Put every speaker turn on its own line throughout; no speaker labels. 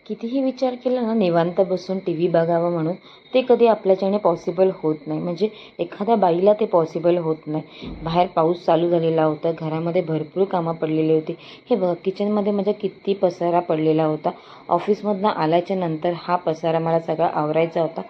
कितीही विचार केला ना निवांत बसून टी व्ही बघावं म्हणून ते कधी आपल्याच्याने पॉसिबल होत नाही. म्हणजे एखाद्या बाईला ते पॉसिबल होत नाही. बाहेर पाऊस चालू झालेला होता, घरामध्ये भरपूर कामं पडलेली होती. हे बघ, किचनमध्ये माझ्या किती पसारा पडलेला होता. ऑफिसमधनं आल्याच्या नंतर हा पसारा मला सगळा आवरायचा होता.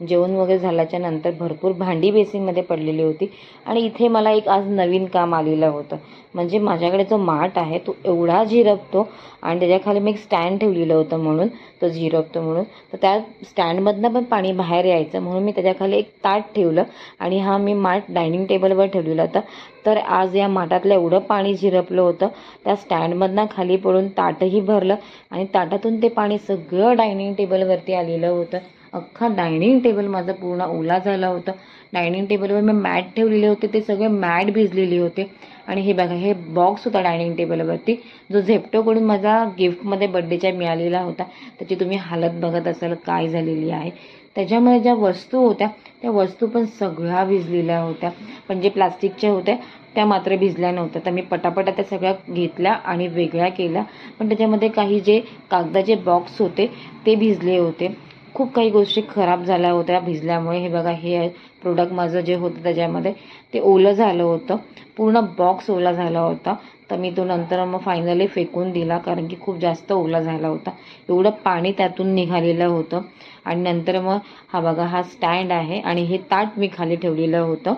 जेवण वगैरे झाल्याच्या नंतर भरपूर भांडी बेसिनमध्ये पडलेली होती. आणि इथे मला एक आज नवीन काम आलेलं होतं. म्हणजे माझ्याकडे जो माठ आहे तो एवढा झिरपतो आणि त्याच्याखाली मी एक स्टँड ठेवलेलं होतं म्हणून तो झिरपतो म्हणून. तर त्या स्टँडमधनं पण पाणी बाहेर यायचं म्हणून मी त्याच्याखाली एक ताट ठेवलं आणि हा मी माठ डायनिंग टेबलवर ठेवलेला होता. तर आज या माठातलं एवढं पाणी झिरपलं होतं, त्या स्टँडमधनं खाली पडून ताटही भरलं आणि ताटातून ते पाणी सगळं डायनिंग टेबलवरती आलेलं होतं. अख्खा डायनिंग टेबल माझा पूर्ण ओला झाला होता. डायनिंग टेबलवर मी मॅट ठेवलेले होते, ते सगळे मॅट भिजलेले होते. आणि हे बघा, हे बॉक्स होता डायनिंग टेबलवरती जो झेप्टोकडून माझा गिफ्टमध्ये बड्डेच्या मिळालेला होता. त्याची तुम्ही हालत बघत असाल काय झालेली आहे. त्याच्यामुळे ज्या वस्तू होत्या त्या वस्तू पण सगळ्या भिजलेल्या होत्या. पण जे प्लास्टिकच्या होत्या त्या मात्र भिजल्या नव्हत्या. तर मी पटापटा त्या सगळ्या घेतल्या आणि वेगळ्या केल्या. पण त्याच्यामध्ये काही जे कागदाचे बॉक्स होते ते भिजले होते. खूप काही गोष्टी खराब झाल्या होत्या भिजल्यामुळे. हे बघा, हे प्रोडक्ट माझं जे होतं त्याच्यामध्ये ते ओलं झालं होतं. पूर्ण बॉक्स ओला झाला होता. तर मी तो नंतर मग फायनली फेकून दिला, कारण की खूप जास्त ओला झाला होता. एवढं पाणी त्यातून निघालेलं होतं. आणि नंतर मग हा बघा, हा स्टँड आहे आणि हे ताट मी खाली ठेवलेलं होतं.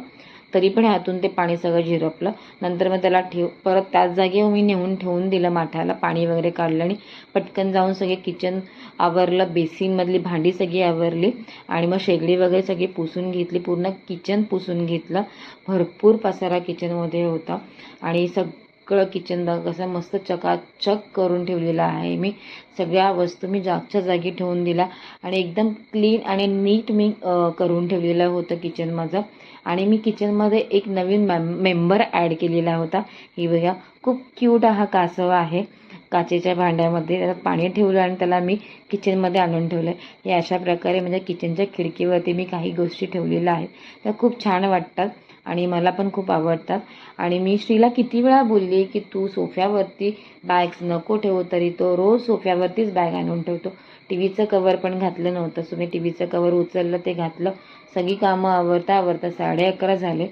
तरी पण ह्यातून ते पाणी सगळं झिरपलं. नंतर मग त्याला परत त्याच जागेवर मी नेऊन ठेवून दिलं माठाला. पाणी वगैरे काढलं आणि पटकन जाऊन सगळे किचन आवरलं. बेसिनमधली भांडी सगळी आवरली आणि मग शेगडी वगैरे सगळी पुसून घेतली. पूर्ण किचन पुसून घेतलं. भरपूर पसारा किचनमध्ये होता आणि सगळं किचन बघा कसं मस्त चकाचक करून ठेवलेलं आहे मी. सगळ्या वस्तू मी जागच्या जागी ठेवून दिला आणि एकदम क्लीन आणि नीट मी करून ठेवलेलं होतं किचन माझं. आणि मी किचनमध्ये एक नवीन मेंबर ॲड केलेला होता. ही बघा, खूप क्यूट हा कासव आहे. काचेच्या भांड्यामध्ये त्यात पाणी ठेवलं आणि त्याला मी किचनमध्ये आणून ठेवलं. हे अशा प्रकारे म्हणजे किचनच्या खिडकीवरती मी काही गोष्टी ठेवलेल्या आहेत. त्या खूप छान वाटतात आणि मला पण खूप आवडतात. आणि मी श्रीला किती वेळा बोलली की तू सोफ्यावरती बॅग्स नको ठेवू, तरी तो रोज सोफ्यावरतीच बॅग आणून ठेवतो. टी व्हीचं कवर पण घातलं नव्हतं, सो मी टी व्हीचं कवर उचललं, ते घातलं. सगळी कामं आवरता 11:30 झाले.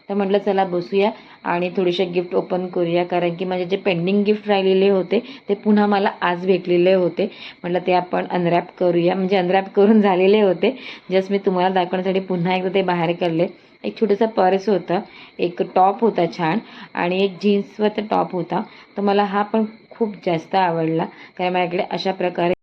तर म्हटलं चला बसूया आणि थोडेसे गिफ्ट ओपन करूया, कारण की माझे जे पेंडिंग गिफ्ट राहिलेले होते ते पुन्हा मला आज भेटलेले होते. म्हटलं ते आपण अनरॅप करूया. म्हणजे अनरॅप करून झालेले होते, जस्ट मी तुम्हाला दाखवण्यासाठी पुन्हा एकदा ते बाहेर काढले. एक छोटंसं पर्स होतं, एक टॉप होता छान आणि एक जीन्सवरचा टॉप होता. तर मला हा पण खूप जास्त आवडला, कारण माझ्याकडे अशा प्रकारे